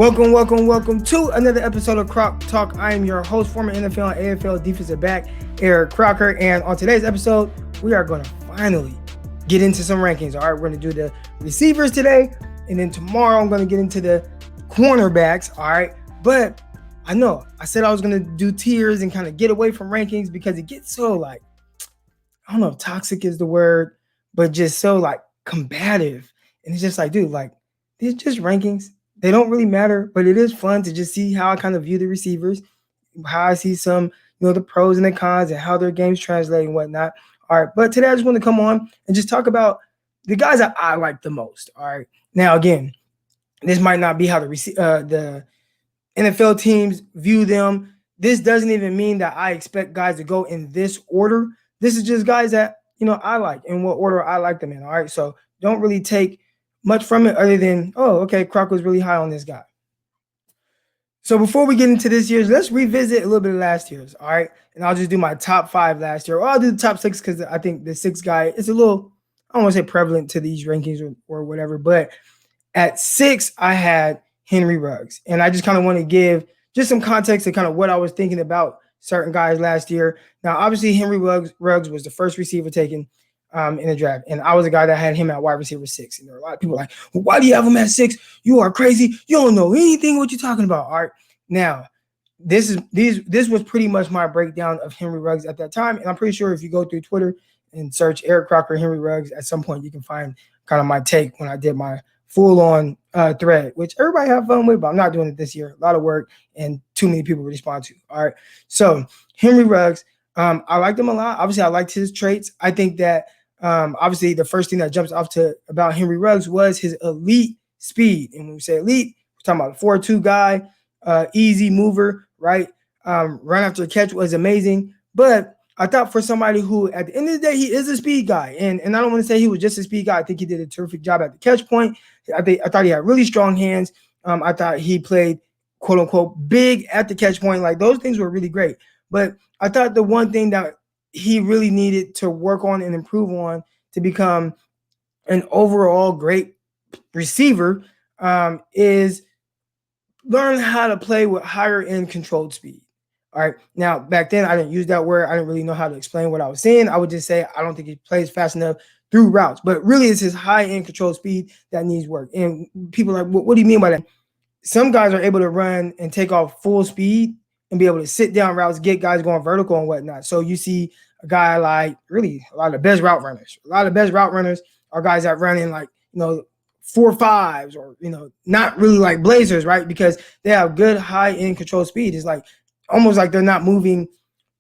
Welcome to another episode of Croc Talk. I am your host, former NFL and AFL defensive back, Eric Crocker. And on today's episode, we are going to finally get into some rankings. All right, we're going to do the receivers today. And then tomorrow, I'm going to get into the cornerbacks. All right. But I know I said I was going to do tiers and kind of get away from rankings because it gets so I don't know if toxic is the word, but just so combative. And it's just dude, these just rankings. They don't really matter, but it is fun to just see how I kind of view the receivers, how I see some, the pros and the cons and how their games translate and whatnot. All right. But today I just want to come on and just talk about the guys that I like the most. All right. Now, again, this might not be how the NFL teams view them. This doesn't even mean that I expect guys to go in this order. This is just guys that, I like and what order I like them in. All right. So don't really take much from it other than, oh, okay, Croc was really high on this guy. So before we get into this year's, let's revisit a little bit of last year's, all right? And I'll just do my top 5 last year. Or I'll do the top 6 because I think the 6th guy is a little, I don't want to say prevalent to these rankings or whatever. But at 6, I had Henry Ruggs. And I just kind of want to give just some context to kind of what I was thinking about certain guys last year. Now, obviously, Henry Ruggs was the first receiver taken in the draft. And I was a guy that had him at wide receiver 6. And there were a lot of people like, well, why do you have him at 6? You are crazy. You don't know anything what you're talking about. All right. Now, this was pretty much my breakdown of Henry Ruggs at that time. And I'm pretty sure if you go through Twitter and search Eric Crocker, Henry Ruggs, at some point you can find kind of my take when I did my full-on thread, which everybody have fun with, but I'm not doing it this year. A lot of work and too many people to respond to. All right. So Henry Ruggs, I liked him a lot. Obviously, I liked his traits. I think that obviously, the first thing that jumps off about Henry Ruggs was his elite speed. And when we say elite, we're talking about a 4.2 guy, easy mover, right? Run after a catch was amazing. But I thought for somebody who, at the end of the day, he is a speed guy. And I don't want to say he was just a speed guy. I think he did a terrific job at the catch point. I thought he had really strong hands. I thought he played, quote unquote, big at the catch point. Like, those things were really great. But I thought the one thing that he really needed to work on and improve on to become an overall great receiver is learn how to play with higher end controlled speed. All right. Now, back then, I didn't use that word. I didn't really know how to explain what I was saying. I would just say, I don't think he plays fast enough through routes, but really it's his high end controlled speed that needs work. And people are like, what do you mean by that? Some guys are able to run and take off full speed and be able to sit down routes, get guys going vertical and whatnot. So you see a guy like really a lot of the best route runners. A lot of the best route runners are guys that run in 4.5s or, not really like blazers, right? Because they have good high end control speed. It's almost like they're not moving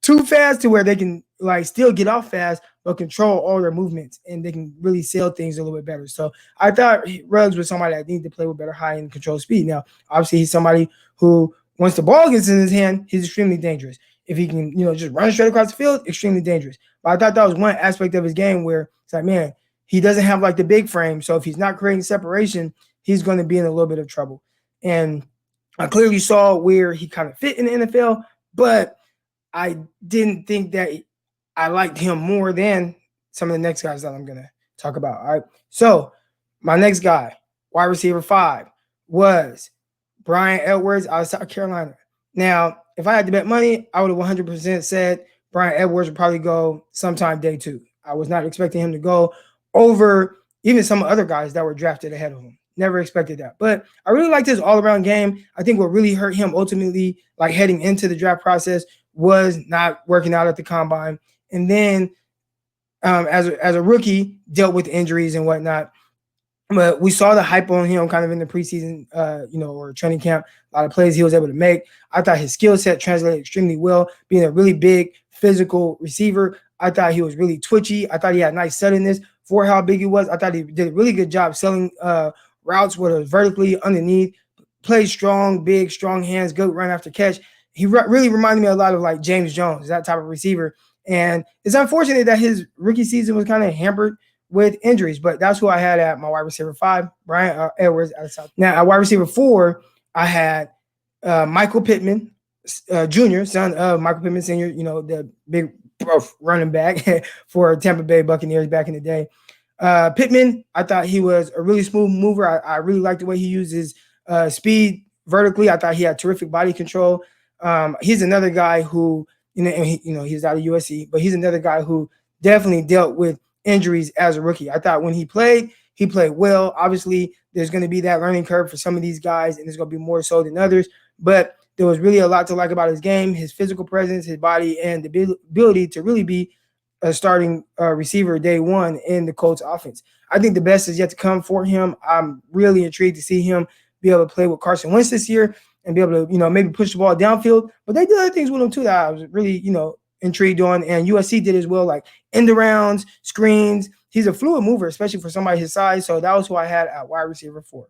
too fast to where they can still get off fast, but control all their movements and they can really sail things a little bit better. So I thought Ruggs was somebody that needed to play with better high end control speed. Now, obviously he's somebody who, once the ball gets in his hand, he's extremely dangerous. If he can, just run straight across the field, extremely dangerous. But I thought that was one aspect of his game where it's man, he doesn't have the big frame. So if he's not creating separation, he's going to be in a little bit of trouble. And I clearly saw where he kind of fit in the NFL, but I didn't think that I liked him more than some of the next guys that I'm going to talk about. All right. So my next guy, wide receiver 5, was Bryan Edwards out of South Carolina. Now, if I had to bet money, I would have 100% said Bryan Edwards would probably go sometime day 2. I was not expecting him to go over even some other guys that were drafted ahead of him. Never expected that. But I really liked his all-around game. I think what really hurt him ultimately, heading into the draft process, was not working out at the combine. And then as a rookie, dealt with injuries and whatnot. But we saw the hype on him kind of in the preseason, or training camp. A lot of plays he was able to make. I thought his skill set translated extremely well, being a really big physical receiver. I thought he was really twitchy. I thought he had nice suddenness for how big he was. I thought he did a really good job selling routes, whether it was vertically, underneath, played strong, big, strong hands, good run after catch. He really reminded me a lot of James Jones, that type of receiver. And it's unfortunate that his rookie season was kind of hampered with injuries, but that's who I had at my wide receiver 5, Bryan Edwards out of South. Now, at wide receiver 4, I had Michael Pittman Jr., son of Michael Pittman Sr., the big running back for Tampa Bay Buccaneers back in the day. Pittman, I thought he was a really smooth mover. I really liked the way he used his speed vertically. I thought he had terrific body control. He's another guy who, he's out of USC, but he's another guy who definitely dealt with injuries as a rookie. I thought when he played well. Obviously, there's going to be that learning curve for some of these guys, and there's going to be more so than others. But there was really a lot to like about his game, his physical presence, his body, and the ability to really be a starting receiver day one in the Colts offense. I think the best is yet to come for him. I'm really intrigued to see him be able to play with Carson Wentz this year and be able to, maybe push the ball downfield. But they did other things with him too that I was really, intrigued on. And USC did as well, like end arounds, screens. He's a fluid mover, especially for somebody his size. So that was who I had at wide receiver 4.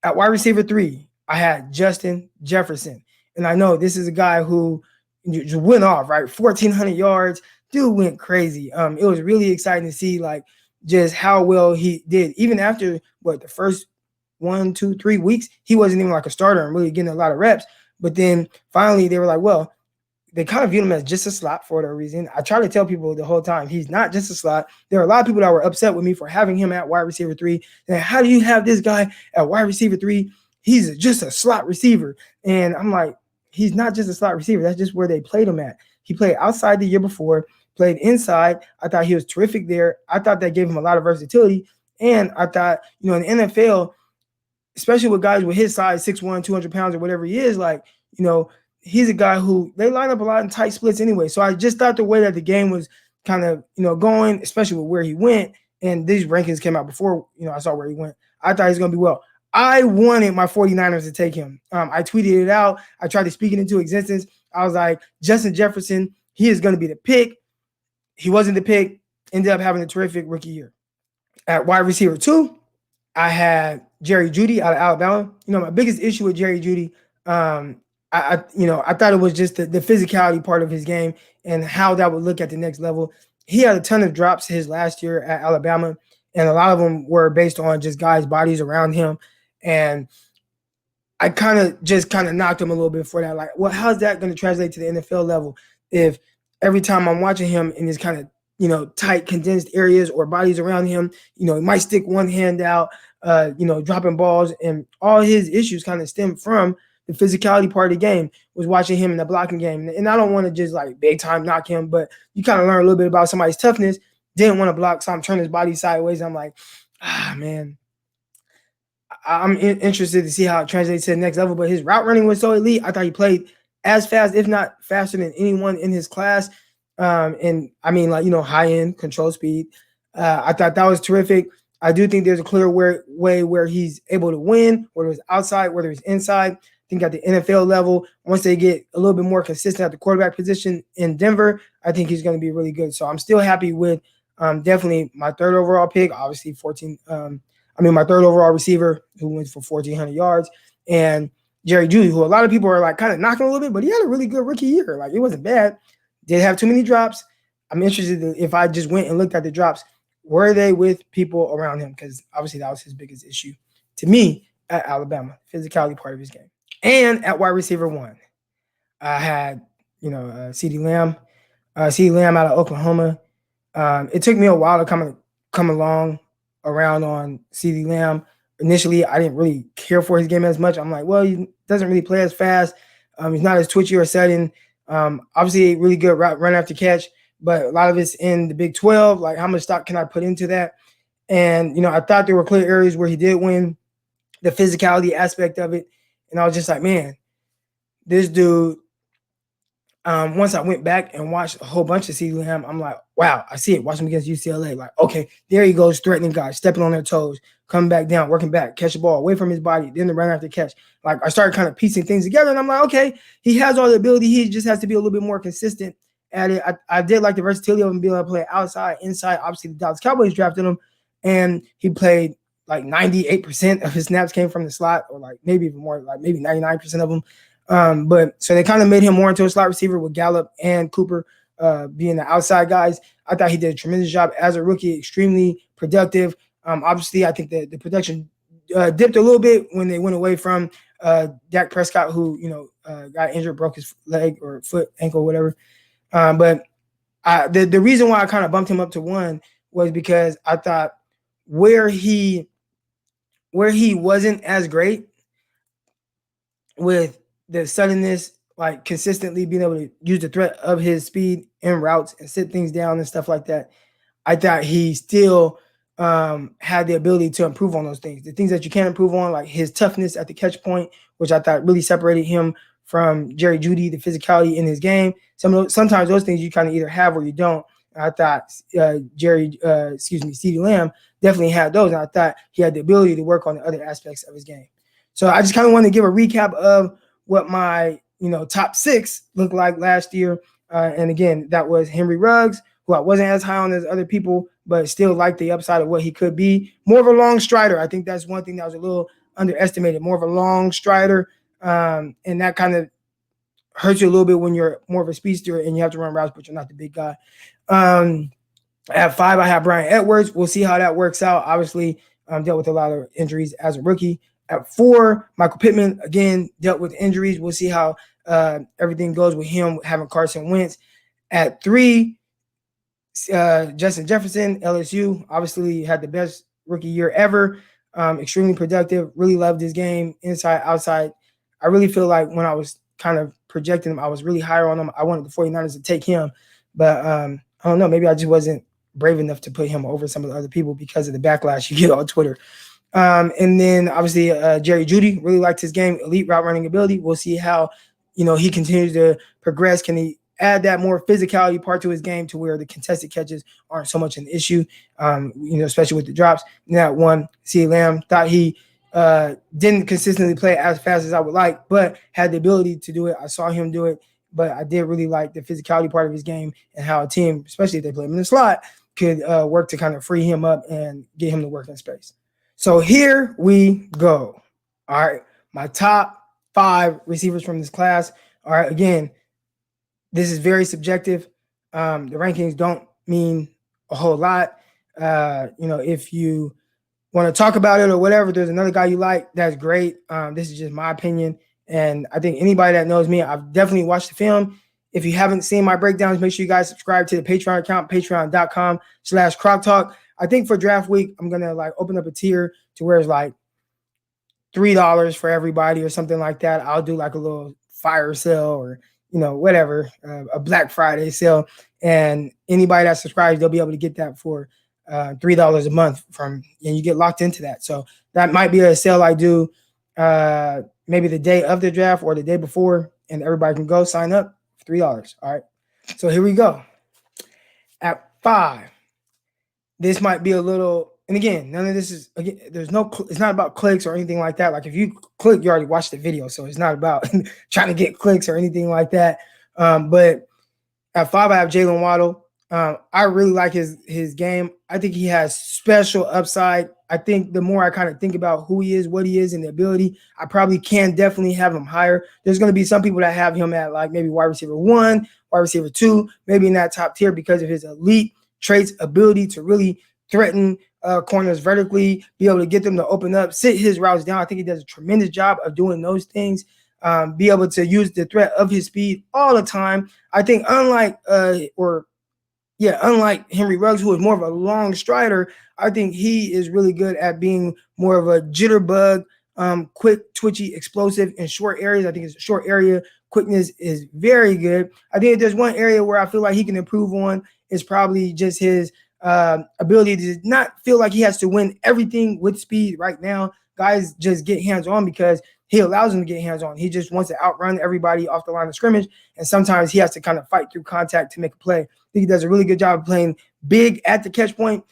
At wide receiver 3, I had Justin Jefferson. And I know this is a guy who just went off, right? 1,400 yards. Dude went crazy. It was really exciting to see, like, just how well he did. Even after, the first 1, 2, 3 weeks, he wasn't even like a starter and really getting a lot of reps. But then finally they were like, well, they kind of viewed him as just a slot for whatever reason. I try to tell people the whole time, he's not just a slot. There are a lot of people that were upset with me for having him at wide receiver 3. And how do you have this guy at wide receiver 3? He's just a slot receiver. And I'm like, he's not just a slot receiver. That's just where they played him at. He played outside the year before, played inside. I thought he was terrific there. I thought that gave him a lot of versatility. And I thought, in the NFL, especially with guys with his size, 6'1", 200 pounds or whatever he is, like, he's a guy who they line up a lot in tight splits anyway. So I just thought the way that the game was kind of, going, especially with where he went, and these rankings came out before, I saw where he went. I thought he's going to be well. I wanted my 49ers to take him. I tweeted it out. I tried to speak it into existence. I was like, Justin Jefferson, he is going to be the pick. He wasn't the pick. Ended up having a terrific rookie year. At wide receiver 2, I had Jerry Jeudy out of Alabama. My biggest issue with Jerry Jeudy, I thought it was just the physicality part of his game and how that would look at the next level. He had a ton of drops his last year at Alabama, and a lot of them were based on just guys' bodies around him. And I kind of knocked him a little bit for that. Like, well, how's that going to translate to the NFL level if every time I'm watching him in this kind of, tight, condensed areas or bodies around him, he might stick one hand out, dropping balls, and all his issues kind of stem from the physicality part of the game, was watching him in the blocking game. And I don't want to just like big time knock him, but you kind of learn a little bit about somebody's toughness. Didn't want to block, so I'm turning his body sideways. I'm like, man, I'm interested to see how it translates to the next level. But his route running was so elite. I thought he played as fast, if not faster, than anyone in his class. And I mean, like, high end control speed. I thought that was terrific. I do think there's a clear way where he's able to win, whether it's outside, whether it's inside. I think at the NFL level, once they get a little bit more consistent at the quarterback position in Denver, I think he's going to be really good. So I'm still happy with definitely my 3rd overall pick, obviously my 3rd overall receiver who went for 1,400 yards, and Jerry Jeudy, who a lot of people are like kind of knocking a little bit, but he had a really good rookie year. Like, it wasn't bad. Didn't have too many drops. I'm interested if I just went and looked at the drops, were they with people around him? Because obviously that was his biggest issue to me at Alabama, physicality part of his game. And at wide receiver 1, I had, CeeDee Lamb. CeeDee Lamb out of Oklahoma. It took me a while to come along around on CeeDee Lamb. Initially, I didn't really care for his game as much. I'm like, well, he doesn't really play as fast. He's not as twitchy or sudden. Obviously, a really good run after catch, but a lot of it's in the Big 12. Like, how much stock can I put into that? And, I thought there were clear areas where he did win, the physicality aspect of it. And I was just like, man, this dude, once I went back and watched a whole bunch of CeeDee Lamb, I'm like, wow, I see it. Watch him against UCLA. Like, okay, there he goes, threatening guys, stepping on their toes, coming back down, working back, catch the ball away from his body, then the run after catch. Like, I started kind of piecing things together, and I'm like, okay, he has all the ability. He just has to be a little bit more consistent at it. I did like the versatility of him being able to play outside, inside. Obviously, the Dallas Cowboys drafted him, and he played like 98% of his snaps came from the slot, or like maybe even more, like maybe 99% of them. But so they kind of made him more into a slot receiver with Gallup and Cooper being the outside guys. I thought he did a tremendous job as a rookie, extremely productive. Obviously, I think the production dipped a little bit when they went away from Dak Prescott, who got injured, broke his leg or foot, ankle, whatever. But the reason why I kind of bumped him up to 1 was because I thought where he wasn't as great, with the suddenness, like consistently being able to use the threat of his speed in routes and sit things down and stuff like that. I thought he still had the ability to improve on those things. The things that you can improve on, like his toughness at the catch point, which I thought really separated him from Jerry Jeudy, the physicality in his game. Sometimes those things you kind of either have or you don't. And I thought CeeDee Lamb definitely had those, and I thought he had the ability to work on the other aspects of his game. So I just kind of want to give a recap of what my top 6 looked like last year. And again, that was Henry Ruggs, who I wasn't as high on as other people, but still liked the upside of what he could be. More of a long strider. I think that's one thing that was a little underestimated. More of a long strider, and that kind of hurts you a little bit when you're more of a speedster and you have to run routes, but you're not the big guy. At 5, I have Bryan Edwards. We'll see how that works out. Obviously, dealt with a lot of injuries as a rookie. At 4, Michael Pittman, again, dealt with injuries. We'll see how everything goes with him having Carson Wentz. At 3, Justin Jefferson, LSU, obviously had the best rookie year ever. Extremely productive. Really loved his game, inside, outside. I really feel like when I was kind of projecting him, I was really higher on him. I wanted the 49ers to take him. But I don't know. Maybe I just wasn't brave enough to put him over some of the other people because of the backlash you get on Twitter. And then obviously Jerry Jeudy, really liked his game, elite route running ability. We'll see how he continues to progress. Can he add that more physicality part to his game to where the contested catches aren't so much an issue, especially with the drops. And that one, CeeDee Lamb, thought he didn't consistently play as fast as I would like, but had the ability to do it. I saw him do it, but I did really like the physicality part of his game and how a team, especially if they play him in the slot, could work to kind of free him up and get him to work in space. So here we go. All right, my top 5 receivers from this class. All right, again, this is very subjective. The rankings don't mean a whole lot. If you want to talk about it or whatever, there's another guy you like, that's great. This is just my opinion. And I think anybody that knows me, I've definitely watched the film. If you haven't seen my breakdowns, make sure you guys subscribe to the Patreon account, patreon.com/croctalk. I think for draft week, I'm going to open up a tier to where it's $3 for everybody or something like that. I'll do a little fire sale or, whatever, a Black Friday sale. And anybody that subscribes, they'll be able to get that for $3 a month and you get locked into that. So that might be a sale I do maybe the day of the draft or the day before, and everybody can go sign up for $3. All right. So here we go. At 5, this might be a little, and again, none of this is, it's not about clicks or anything like that. If you click, you already watched the video. So it's not about trying to get clicks or anything like that. But at 5, I have Jalen Waddle. I really like his game. I think he has special upside. I think the more I kind of think about who he is, what he is, and the ability, I probably can definitely have him higher. There's going to be some people that have him at maybe wide receiver 1, wide receiver 2, maybe in that top tier because of his elite traits, ability to really threaten corners vertically, be able to get them to open up, sit his routes down. I think he does a tremendous job of doing those things. Be able to use the threat of his speed all the time. I think unlike Henry Ruggs, who is more of a long strider, I think he is really good at being more of a jitterbug, quick, twitchy, explosive in short areas. I think his short area quickness is very good. I think if there's one area where I feel like he can improve on, is probably just his ability to not feel like he has to win everything with speed right now. Guys just get hands-on because he allows them to get hands-on. He just wants to outrun everybody off the line of scrimmage, and sometimes he has to kind of fight through contact to make a play. I think he does a really good job of playing big at the catch point,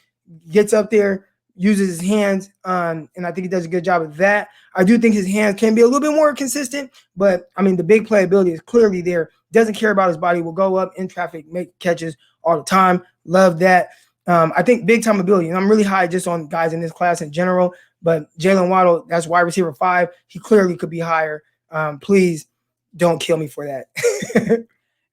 gets up there, uses his hands, and I think he does a good job of that. I do think his hands can be a little bit more consistent, but, the big playability is clearly there. Doesn't care about his body, will go up in traffic, make catches all the time. Love that. I think big-time ability, and I'm really high just on guys in this class in general, but Jalen Waddle, that's wide receiver 5. He clearly could be higher. Please don't kill me for that.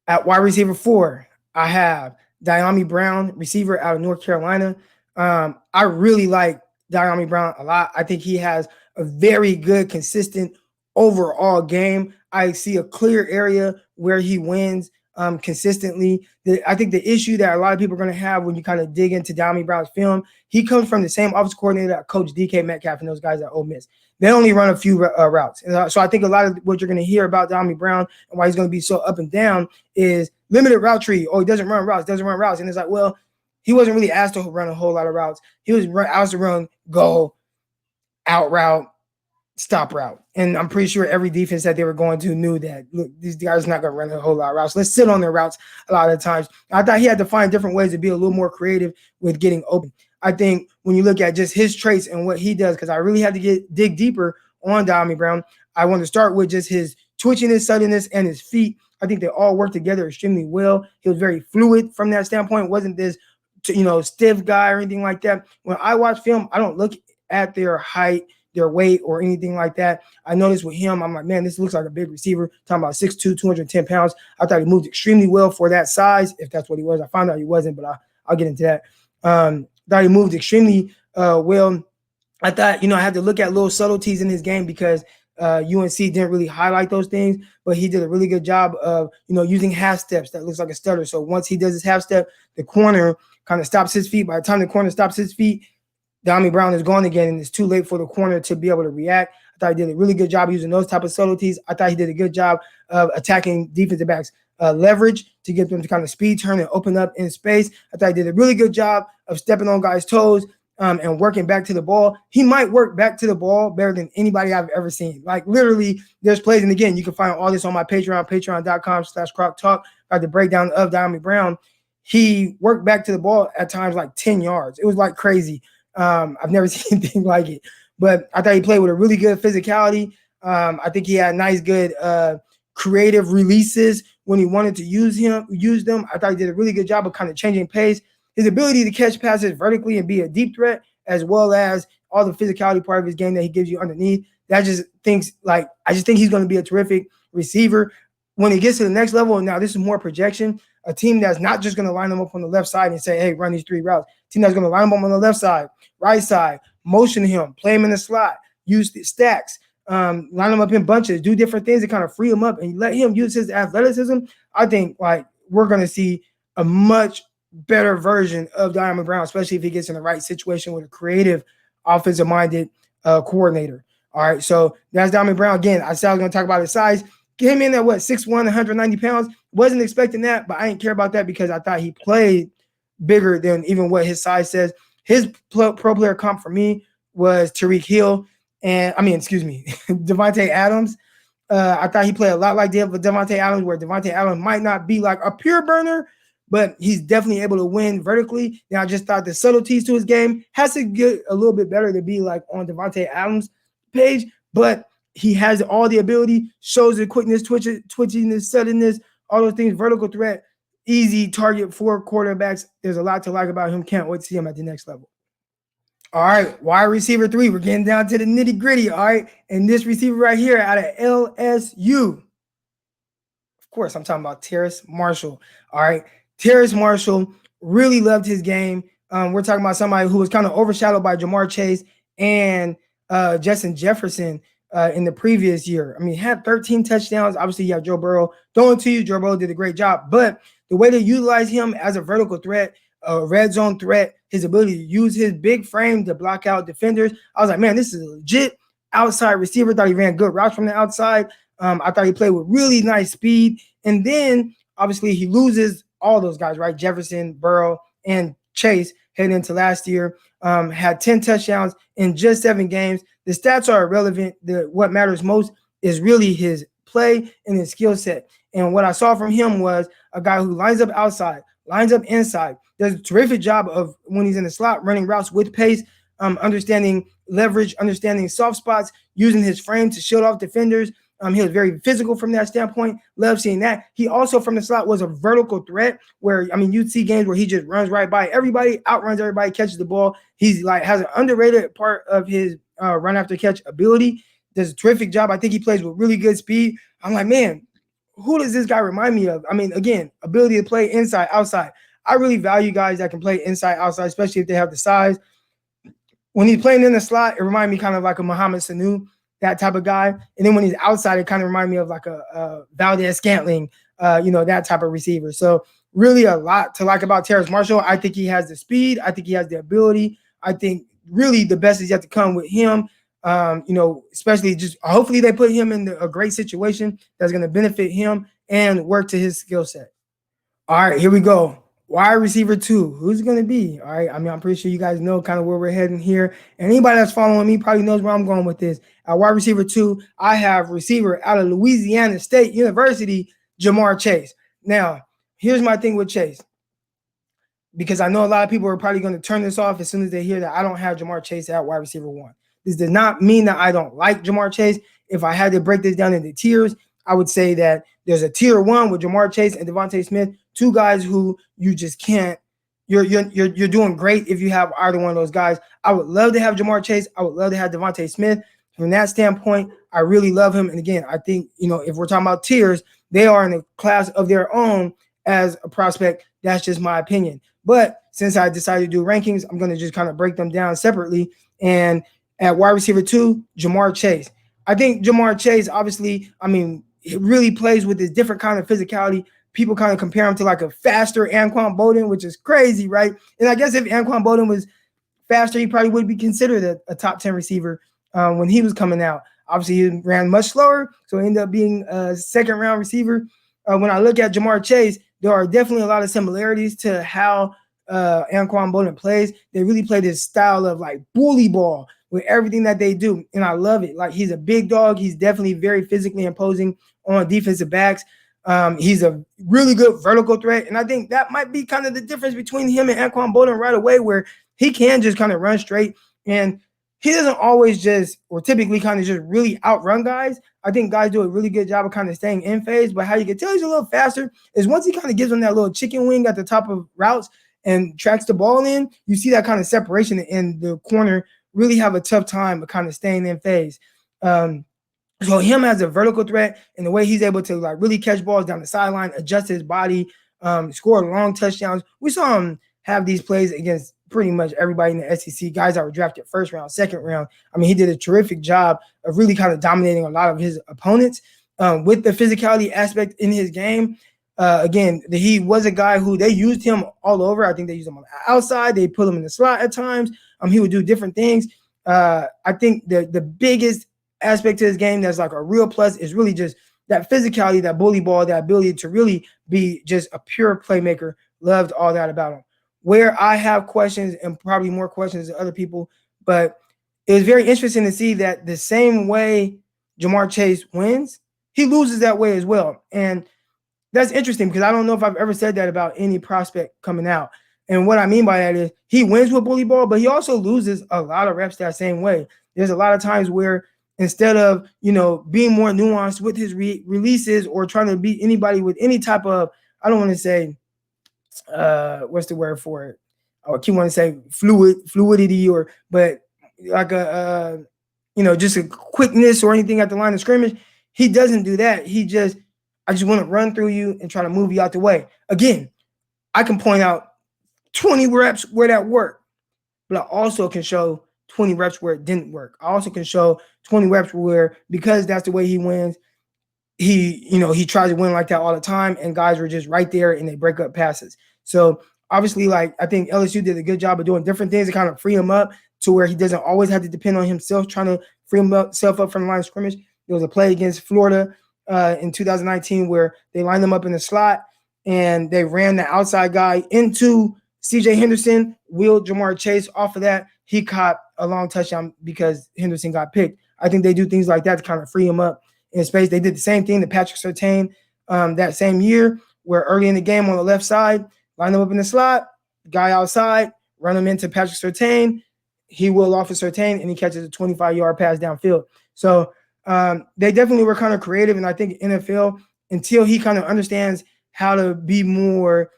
At wide receiver 4, I have Dyami Brown, receiver out of North Carolina. I really like Dyami Brown a lot. I think he has a very good, consistent overall game. I see a clear area where he wins. consistently. I think the issue that a lot of people are going to have when you kind of dig into Dyami Brown's film, he comes from the same offensive coordinator that coached DK Metcalf and those guys at Ole Miss. They only run a few routes. And so I think a lot of what you're going to hear about Dyami Brown and why he's going to be so up and down is limited route tree. Oh, he doesn't run routes. And it's like, well, he wasn't really asked to run a whole lot of routes. He was asked to run, go, out route, stop route. And I'm pretty sure every defense that they were going to knew that, look, these guys are not going to run a whole lot of routes. Let's sit on their routes a lot of times. I thought he had to find different ways to be a little more creative with getting open. I think when you look at just his traits and what he does, because I really had to dig deeper on Dyami Brown, I want to start with just his twitchiness, suddenness, and his feet. I think they all work together extremely well. He was very fluid from that standpoint. Wasn't this, stiff guy or anything like that. When I watch film, I don't look at their height, their weight, or anything like that. I noticed with him, I'm like, man, this looks like a big receiver. Talking about 6'2", 210 pounds. I thought he moved extremely well for that size, if that's what he was. I found out he wasn't, but I'll get into that. Thought he moved extremely well. I thought, I had to look at little subtleties in his game because UNC didn't really highlight those things, but he did a really good job of, using half steps that looks like a stutter. So once he does his half step, the corner kind of stops his feet. By the time the corner stops his feet, Dyami Brown is gone again, and it's too late for the corner to be able to react. I thought he did a really good job using those type of subtleties. I thought he did a good job of attacking defensive backs' leverage to get them to kind of speed turn and open up in space. I thought he did a really good job of stepping on guys' toes and working back to the ball. He might work back to the ball better than anybody I've ever seen. Like, literally, there's plays, and again, you can find all this on my Patreon, patreon.com/croctalk. I the breakdown of Dyami Brown. He worked back to the ball at times like 10 yards. It was like crazy. I've never seen anything like it. But I thought he played with a really good physicality. I think he had nice, good creative releases when he wanted to use them. I thought he did a really good job of kind of changing pace. His ability to catch passes vertically and be a deep threat, as well as all the physicality part of his game that he gives you underneath. I just think he's going to be a terrific receiver when he gets to the next level. And now this is more projection. A team that's not just going to line him up on the left side and say, hey, run these 3 routes. A team that's going to line him up on the left side, right side, motion him, play him in the slot, use the stacks, line him up in bunches, do different things to kind of free him up and let him use his athleticism. I think we're going to see a much better version of Dyami Brown, especially if he gets in the right situation with a creative, offensive-minded coordinator. All right, so that's Dyami Brown. Again, I said I was going to talk about his size. Came in at 6'1", 190 pounds. Wasn't expecting that, but I didn't care about that because I thought he played bigger than even what his size says. His pro player comp for me was Devonta Adams. I thought he played a lot like Devonta Adams, where Devonta Adams might not be like a pure burner, but he's definitely able to win vertically. Now, I just thought the subtleties to his game has to get a little bit better to be like on Devonta Adams' page, but he has all the ability, shows the quickness, twitchiness, suddenness, all those things, vertical threat, easy target for quarterbacks. There's a lot to like about him. Can't wait to see him at the next level. All right, wide receiver 3. We're getting down to the nitty gritty. All right, and this receiver right here out of LSU. Of course, I'm talking about Terrace Marshall. All right, Terrace Marshall, really loved his game. We're talking about somebody who was kind of overshadowed by JaMarr Chase and Justin Jefferson in the previous year. I mean, he had 13 touchdowns. Obviously, you have Joe Burrow throwing to you. Joe Burrow did a great job. But the way they utilize him as a vertical threat, a red zone threat, his ability to use his big frame to block out defenders, I was like, man, this is a legit outside receiver. Thought he ran good routes from the outside. I thought he played with really nice speed. And then, obviously, he loses all those guys, right? Jefferson, Burrow, and Chase heading into last year. Had 10 touchdowns in just 7 games. The stats are irrelevant. What matters most is really his play and his skill set. And what I saw from him was a guy who lines up outside, lines up inside, does a terrific job of when he's in the slot, running routes with pace, understanding leverage, understanding soft spots, using his frame to shield off defenders. He was very physical from that standpoint. Love seeing that. He also from the slot was a vertical threat where, I mean, you'd see games where he just runs right by everybody, outruns everybody, catches the ball. He's has an underrated part of his run after catch ability. Does a terrific job. I think he plays with really good speed. I'm like, man, who does this guy remind me of? I mean, again, ability to play inside, outside. I really value guys that can play inside, outside, especially if they have the size. When he's playing in the slot, it reminds me kind of like a Mohamed Sanu, that type of guy. And then when he's outside, it kind of reminds me of like a Valdez Scantling, that type of receiver. So really a lot to like about Terrace Marshall. I think he has the speed. I think he has the ability. I think really the best is yet to come with him. Especially just hopefully they put him in a great situation that's going to benefit him and work to his skill set. All right, here we go. Wide receiver 2. Who's it going to be? All right. I mean, I'm pretty sure you guys know kind of where we're heading here. And anybody that's following me probably knows where I'm going with this. At wide receiver 2, I have receiver out of Louisiana State University, JaMarr Chase. Now, here's my thing with Chase, because I know a lot of people are probably going to turn this off as soon as they hear that I don't have JaMarr Chase at wide receiver 1. This does not mean that I don't like JaMarr Chase. If I had to break this down into tiers, I would say that there's a tier 1 with JaMarr Chase and Devonta Smith, 2 guys who you just can't. You're doing great if you have either one of those guys. I would love to have JaMarr Chase. I would love to have Devonta Smith. From that standpoint, I really love him. And again, I think, if we're talking about tiers, they are in a class of their own as a prospect. That's just my opinion. But since I decided to do rankings, I'm going to just kind of break them down separately. And at wide receiver 2, JaMarr Chase. I think JaMarr Chase, obviously, it really plays with this different kind of physicality. People kind of compare him to like a faster Anquan Bolden, which is crazy, right? And I guess if Anquan Bolden was faster, he probably would be considered a top 10 receiver when he was coming out. Obviously, he ran much slower, so he ended up being a second-round receiver. When I look at JaMarr Chase, there are definitely a lot of similarities to how Anquan Bolden plays. They really play this style of like bully ball with everything that they do, and I love it. Like, he's a big dog. He's definitely very physically imposing on defensive backs. He's a really good vertical threat, and I think that might be kind of the difference between him and Anquan Bolden right away, where he can just kind of run straight, and he doesn't always just, or typically kind of just really outrun guys. I think guys do a really good job of kind of staying in phase, but how you can tell he's a little faster is once he kind of gives them that little chicken wing at the top of routes and tracks the ball in, you see that kind of separation, in the corner really have a tough time of kind of staying in phase. So him as a vertical threat, and the way he's able to like really catch balls down the sideline, adjust his body, score long touchdowns. We saw him have these plays against pretty much everybody in the SEC, guys that were drafted first round, second round. He did a terrific job of really kind of dominating a lot of his opponents with the physicality aspect in his game. Again, he was a guy who they used him all over. I think they used him on the outside. They put him in the slot at times. He would do different things. I think the biggest aspect to his game that's like a real plus is really just that physicality, that bully ball, that ability to really be just a pure playmaker. Loved all that about him. Where I have questions, and probably more questions than other people, but it was very interesting to see that the same way JaMarr Chase wins, he loses that way as well. And that's interesting because I don't know if I've ever said that about any prospect coming out. And what I mean by that is he wins with bully ball, but he also loses a lot of reps that same way. There's a lot of times where instead of, being more nuanced with his releases or trying to beat anybody with any type of, I don't want to say, what's the word for it? I keep wanting to say fluidity, but like just a quickness or anything at the line of scrimmage. He doesn't do that. I just want to run through you and try to move you out the way. Again, I can point out 20 reps where that worked, but I also can show 20 reps where it didn't work. I also can show 20 reps where, because that's the way he wins, he tries to win like that all the time, and guys were just right there and they break up passes. So obviously, I think LSU did a good job of doing different things to kind of free him up to where he doesn't always have to depend on himself trying to free himself up from the line of scrimmage. There was a play against Florida in 2019 where they lined him up in the slot and they ran the outside guy into CJ Henderson, wheeled JaMarr Chase off of that. He caught a long touchdown because Henderson got picked. I think they do things like that to kind of free him up in space. They did the same thing to Patrick Surtain that same year, where early in the game on the left side, line him up in the slot, guy outside, run him into Patrick Surtain. He will off of Surtain, and he catches a 25-yard pass downfield. So they definitely were kind of creative, and I think NFL, until he kind of understands how to be more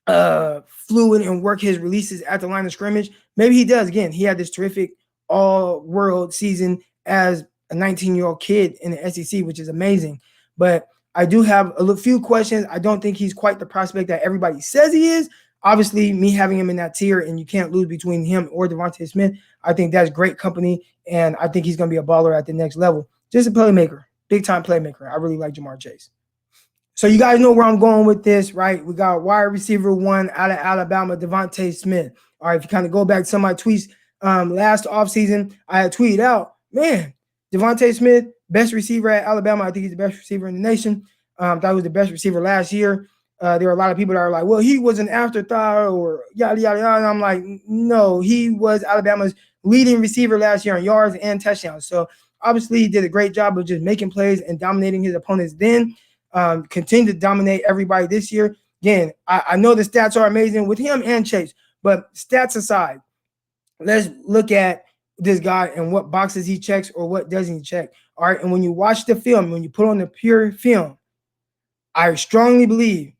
fluid and work his releases at the line of scrimmage, maybe he does. Again, he had this terrific all-world season as a 19-year-old kid in the SEC, which is amazing. But I do have a few questions. I don't think he's quite the prospect that everybody says he is. Obviously, me having him in that tier, and you can't lose between him or Devonta Smith, I think that's great company, and I think he's going to be a baller at the next level. Just a playmaker, big-time playmaker. I really like JaMarr Chase. So you guys know where I'm going with this, right? We got wide receiver 1 out of Alabama, Devonta Smith. All right, if you kind of go back to some of my tweets last offseason, I had tweeted out, man, Devonta Smith, best receiver at Alabama. I think he's the best receiver in the nation. Thought he was the best receiver last year. There were a lot of people that are like, well, he was an afterthought or yada, yada, yada. And I'm like, no, he was Alabama's leading receiver last year in yards and touchdowns. So obviously he did a great job of just making plays and dominating his opponents then. Continue to dominate everybody this year. Again, I know the stats are amazing with him and Chase, but stats aside, let's look at this guy and what boxes he checks or what doesn't he check. All right, and when you watch the film, when you put on the pure film, I strongly believe,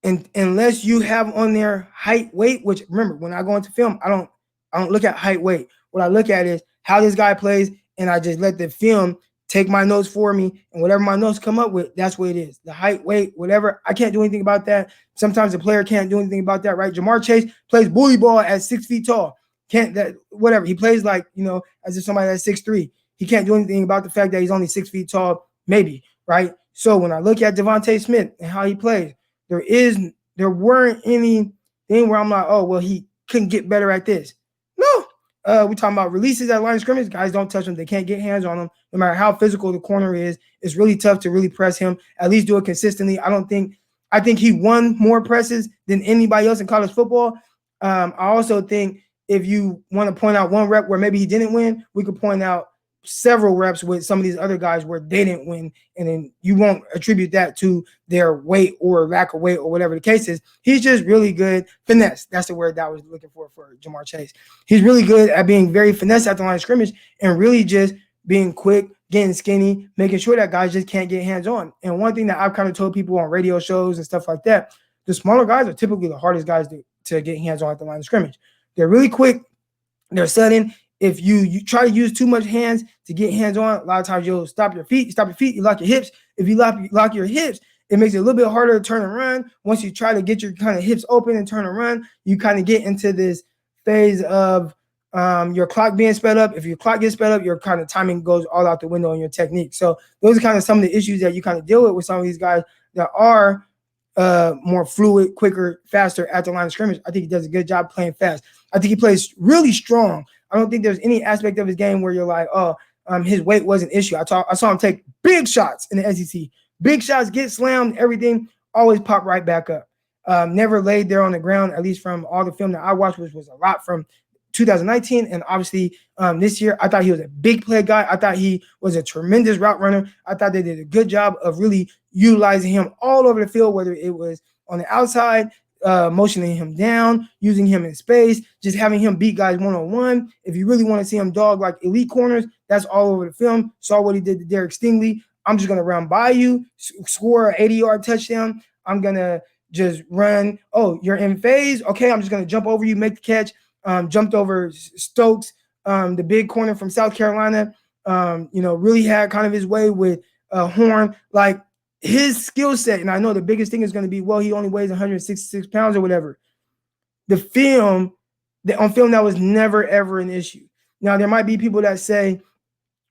and unless you have on there height, weight, which remember, when I go into film, I don't look at height, weight. What I look at is how this guy plays, and I just let the film take my notes for me, and whatever my notes come up with, that's what it is. The height, weight, whatever. I can't do anything about that. Sometimes the player can't do anything about that, right? JaMarr Chase plays bully ball at 6 feet tall. Can't that whatever. He plays like, as if somebody that's 6'3". He can't do anything about the fact that he's only 6 feet tall, maybe, right? So when I look at Devonta Smith and how he plays, there weren't anything where I'm like, oh, well, he couldn't get better at this. No. We're talking about releases at line of scrimmage. Guys don't touch him. They can't get hands on him. No matter how physical the corner is, it's really tough to really press him. At least do it consistently. I think he won more presses than anybody else in college football. I also think if you want to point out one rep where maybe he didn't win, we could point out several reps with some of these other guys where they didn't win, and then you won't attribute that to their weight or lack of weight or whatever the case is. He's just really good. Finesse. That's the word that I was looking for JaMarr Chase. He's really good at being very finesse at the line of scrimmage and really just being quick, getting skinny, making sure that guys just can't get hands on. And one thing that I've kind of told people on radio shows and stuff like that, the smaller guys are typically the hardest guys to get hands on at the line of scrimmage. They're really quick. They're sudden. If you try to use too much hands to get hands on, a lot of times you'll stop your feet, you lock your hips. If you lock your hips, it makes it a little bit harder to turn and run. Once you try to get your kind of hips open and turn and run, you kind of get into this phase of your clock being sped up. If your clock gets sped up, your kind of timing goes all out the window in your technique. So those are kind of some of the issues that you kind of deal with some of these guys that are more fluid, quicker, faster at the line of scrimmage. I think he does a good job playing fast. I think he plays really strong. I don't think there's any aspect of his game where you're like, his weight was an issue. I saw him take big shots in the SEC. Big shots, get slammed, everything, always pop right back up. Never laid there on the ground, at least from all the film that I watched, which was a lot from 2019. And obviously this year, I thought he was a big play guy. I thought he was a tremendous route runner. I thought they did a good job of really utilizing him all over the field, whether it was on the outside, motioning him down, using him in space, just having him beat guys one-on-one. If you really want to see him dog like elite corners, that's all over the film. Saw what he did to Derek Stingley. I'm just going to run by you, score an 80-yard touchdown. I'm going to just run. Oh, you're in phase? Okay, I'm just going to jump over you, make the catch. Jumped over Stokes, the big corner from South Carolina. Really had kind of his way with Horn. Like, his skill set, and I know the biggest thing is going to be, well, he only weighs 166 pounds or whatever. On film, that was never, ever an issue. Now, there might be people that say,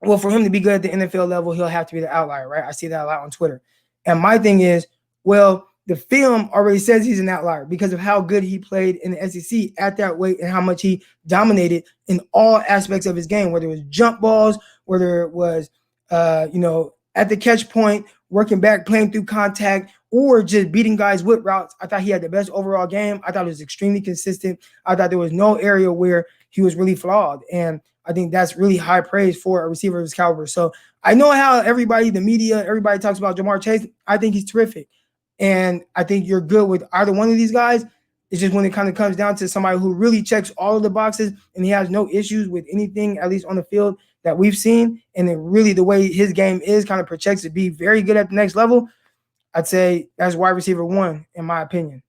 well, for him to be good at the NFL level, he'll have to be the outlier, right? I see that a lot on Twitter. And my thing is, well, the film already says he's an outlier because of how good he played in the SEC at that weight and how much he dominated in all aspects of his game, whether it was jump balls, whether it was, at the catch point, working back, playing through contact, or just beating guys with routes. I thought he had the best overall game. I thought it was extremely consistent. I thought there was no area where he was really flawed. And I think that's really high praise for a receiver of his caliber. So I know how everybody, the media, everybody talks about JaMarr Chase. I think he's terrific. And I think you're good with either one of these guys. It's just when it kind of comes down to somebody who really checks all of the boxes and he has no issues with anything, at least on the field, that we've seen, and then really the way his game is kind of projects to be very good at the next level, I'd say that's wide receiver 1, in my opinion.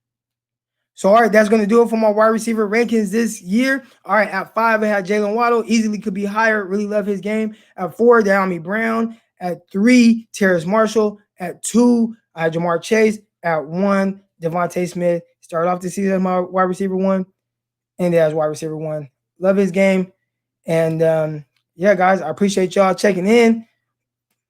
So, all right, that's going to do it for my wide receiver rankings this year. All right, at 5, I had Jalen Waddle. Easily could be higher. Really love his game. At 4, De'Ami Brown. At 3, Terrace Marshall. At 2, I had JaMarr Chase. At 1, Devonta Smith. Started off the season as my wide receiver 1, and as wide receiver 1. Love his game. And, yeah, guys, I appreciate y'all checking in.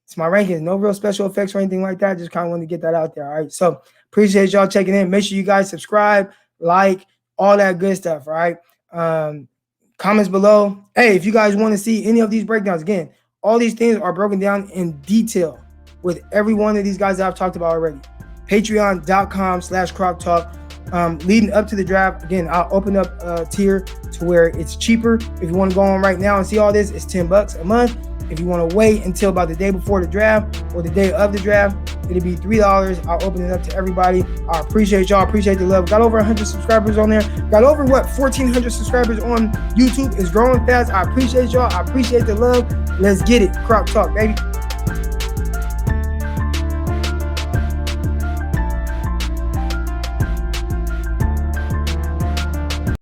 It's my rankings. No real special effects or anything like that. Just kind of wanted to get that out there. All right. So appreciate y'all checking in. Make sure you guys subscribe, like, all that good stuff. All right. Comments below. Hey, if you guys want to see any of these breakdowns, again, all these things are broken down in detail with every one of these guys that I've talked about already. Patreon.com/CrocTalk. Leading up to the draft, again, I'll open up a tier to where it's cheaper. If you want to go on right now and see all this, it's $10 a month. If you want to wait until about the day before the draft or the day of the draft, it'll be $3. I'll open it up to everybody. I appreciate y'all. Appreciate the love. Got over 100 subscribers on there. Got over 1,400 subscribers on YouTube. It's growing fast. I appreciate y'all. I appreciate the love. Let's get it. Croc Talk, baby.